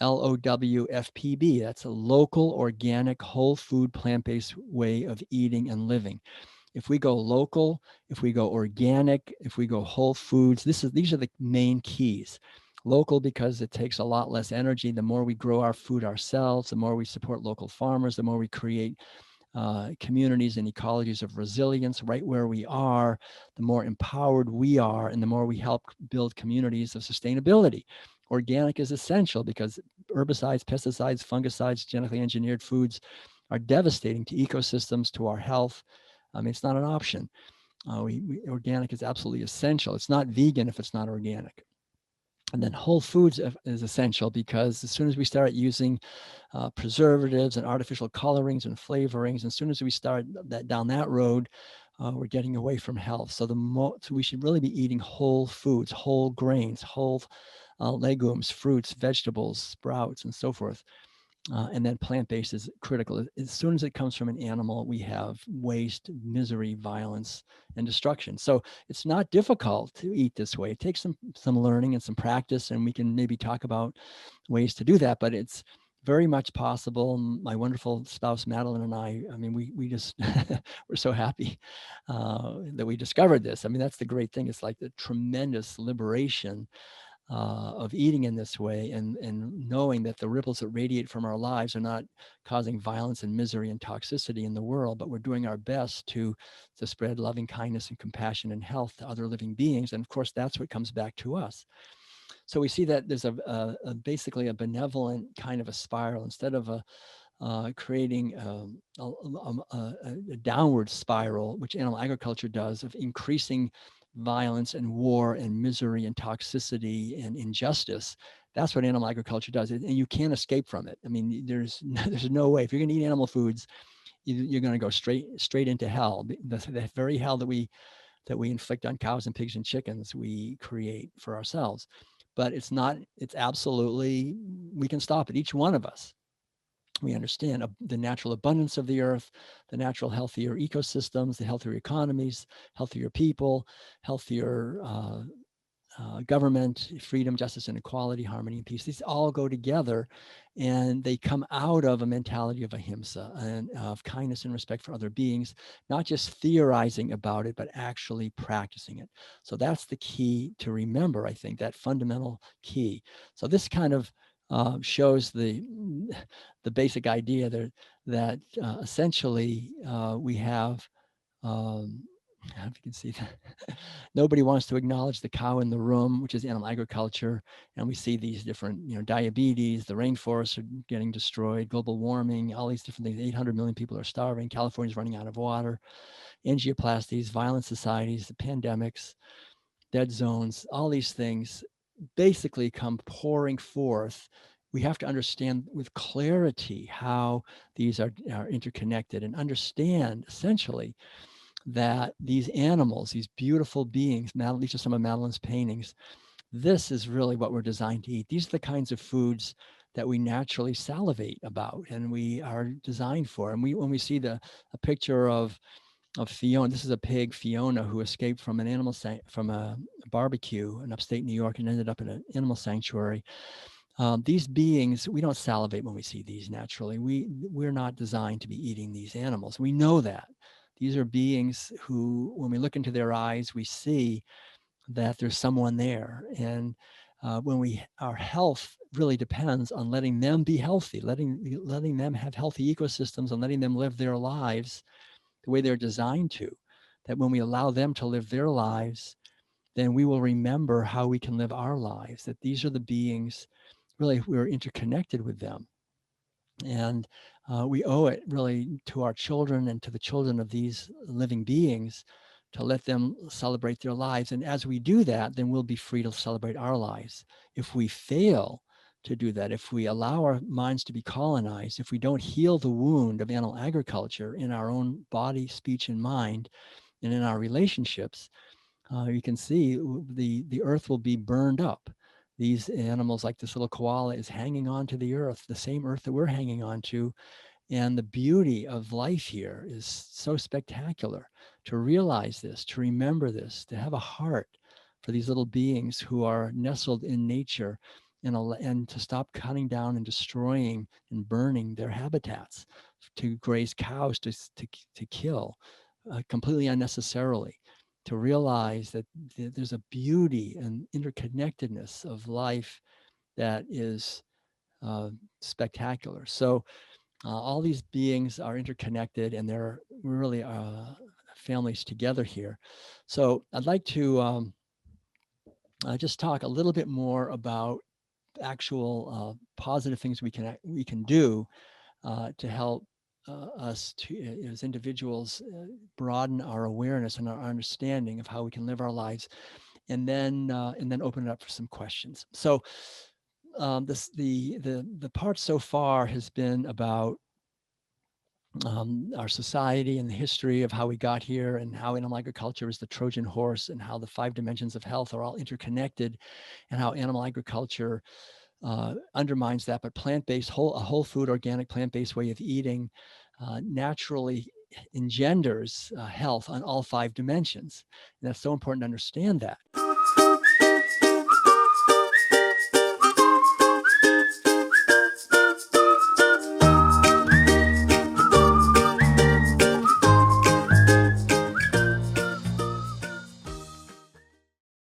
LOWFPB. That's a local, organic, whole food, plant-based way of eating and living. If we go local, if we go organic, if we go whole foods, these are the main keys. Local, because it takes a lot less energy. The more we grow our food ourselves, the more we support local farmers, the more we create communities and ecologies of resilience right where we are, the more empowered we are, and the more we help build communities of sustainability. Organic is essential because herbicides, pesticides, fungicides, genetically engineered foods are devastating to ecosystems, to our health. I mean, it's not an option. Organic is absolutely essential. It's not vegan if it's not organic. And then whole foods is essential because as soon as we start using preservatives and artificial colorings and flavorings, as soon as we start down that road, we're getting away from health. So so we should really be eating whole foods, whole grains, whole legumes, fruits, vegetables, sprouts, and so forth. And then plant-based is critical. As soon as it comes from an animal, we have waste, misery, violence, and destruction. So it's not difficult to eat this way. It takes some learning and some practice, and we can maybe talk about ways to do that, but it's very much possible. My wonderful spouse, Madeleine, and I mean, we just, we're so happy that we discovered this. I mean, that's the great thing. It's like the tremendous liberation of eating in this way, and knowing that the ripples that radiate from our lives are not causing violence and misery and toxicity in the world, but we're doing our best to spread loving kindness and compassion and health to other living beings. And of course, that's what comes back to us. So we see that there's basically a benevolent kind of a spiral instead of creating a downward spiral, which animal agriculture does, of increasing violence and war and misery and toxicity and injustice. That's what animal agriculture does, and you can't escape from it. I mean, there's no way. If you're going to eat animal foods, you're going to go straight into hell. The very hell that we inflict on cows and pigs and chickens, we create for ourselves. But it's not. It's absolutely, we can stop it. Each one of us. We understand the natural abundance of the earth, the natural healthier ecosystems, the healthier economies, healthier people, healthier government, freedom, justice, and equality, harmony, and peace. These all go together, and they come out of a mentality of ahimsa and of kindness and respect for other beings, not just theorizing about it, but actually practicing it. So that's the key to remember, I think, that fundamental key. So this kind of shows the basic idea that essentially we have, if you can see that, nobody wants to acknowledge the cow in the room, which is animal agriculture. And we see these different, diabetes, the rainforests are getting destroyed, global warming, all these different things. 800 million people are starving. California's running out of water, angioplasties, violent societies, the pandemics, dead zones, all these things basically come pouring forth. We have to understand with clarity how these are interconnected, and understand essentially that these animals, these beautiful beings, these are some of Madeleine's paintings, this is really what we're designed to eat. These are the kinds of foods that we naturally salivate about and we are designed for. And when we see a picture of Fiona, this is a pig, Fiona, who escaped from from a barbecue in upstate New York and ended up in an animal sanctuary. These beings, we don't salivate when we see these naturally. We're not designed to be eating these animals. We know that. These are beings who, when we look into their eyes, we see that there's someone there. And our health really depends on letting them be healthy, letting them have healthy ecosystems, and letting them live their lives the way they're designed to. That when we allow them to live their lives, then we will remember how we can live our lives, that these are the beings, really, we're interconnected with them. And we owe it really to our children and to the children of these living beings to let them celebrate their lives. And as we do that, then we'll be free to celebrate our lives. If we fail to do that, if we allow our minds to be colonized, if we don't heal the wound of animal agriculture in our own body, speech, and mind, and in our relationships, you can see the earth will be burned up. These animals, like this little koala, is hanging on to the earth, the same earth that we're hanging on to. And the beauty of life here is so spectacular. To realize this, to remember this, to have a heart for these little beings who are nestled in nature and to stop cutting down and destroying and burning their habitats to graze cows, to kill completely unnecessarily, to realize that there's a beauty and interconnectedness of life that is spectacular. So all these beings are interconnected, and they're really families together here. So I'd like to just talk a little bit more about actual positive things we can do to help us to, as individuals, broaden our awareness and our understanding of how we can live our lives, and then open it up for some questions. So the part so far has been about our society and the history of how we got here, and how animal agriculture is the Trojan horse, and how the 5 dimensions of health are all interconnected, and how animal agriculture undermines that, but plant-based, a whole food, organic, plant-based way of eating naturally engenders health on all 5 dimensions. And that's so important to understand that.